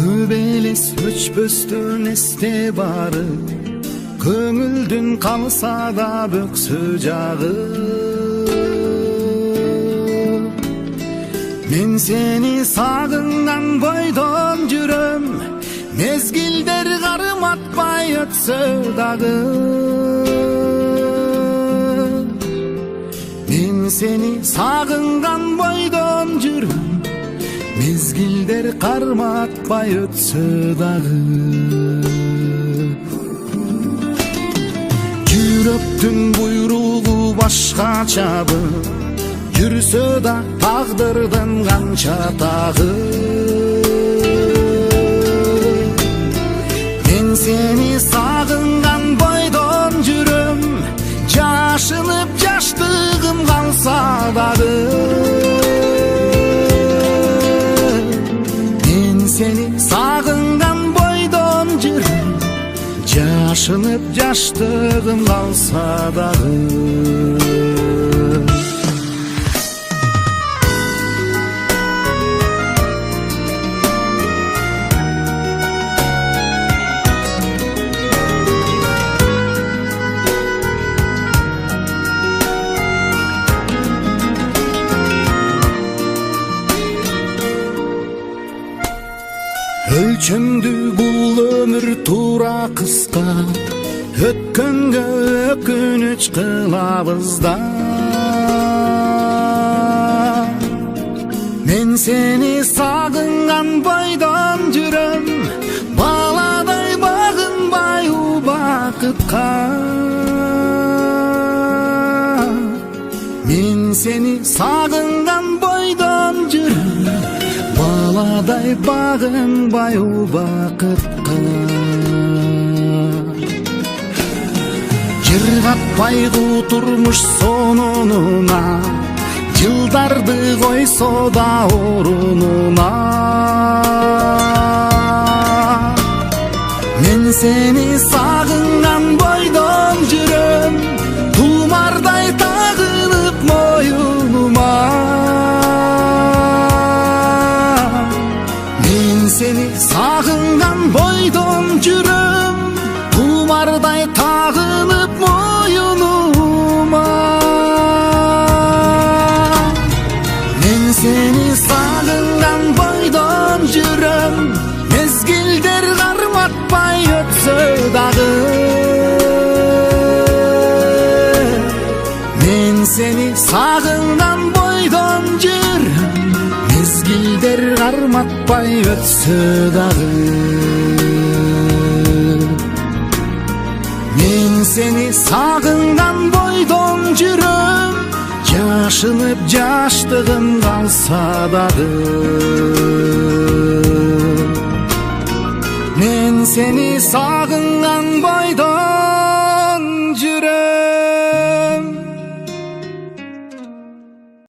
Күбелес өчпөстүн эсте бары, көңүлдүн калса да бөксө жагы. Мен сени сагынган бойдон жүрөм, мезгилдер карматпай өтсө дагы. Мен сени сагынган бойдон жүрөм, мезгилдер карматпай өтсө дагы. Жүрөктүн буйругу башкачабы, жүрсө да тагдырдын канча тагы. Мен сени сагынган бойдон жүрөм, жашынып жаштыгым калса дагы. Мен сени сагынган бойдон жүрөм, жашынып жаштыгым калса дагы. Өлчөмдү бул өмүр туура кыска, өткөнгө өкүнүч кылабыз да. Мен сени сагынган бойдон жүрөм, баладай багынбай убакытка. Мен сени сагынган бойдон жүрөм, баладай багынбай убакытка. Жыргатпайгу турмуш сонунуна, жылдарды койсо да орунуна. Мен сени сагынган бойдон жүрөм, тумардай тагынып моюнума. Seni sağıngan boydon жүрөm, тумардай тагынып моюнума. Мен сени сагынган бойдон жүрөм, мезгилдер карматпай өтсө дагы. Мен сени сагынган бойдон жүрөм, мезгилдер карматпай өтсө дагы. Мен сени сагынган бойдон жүрөм, жашынып жаштыгым калса дагы. Мен сени сагынган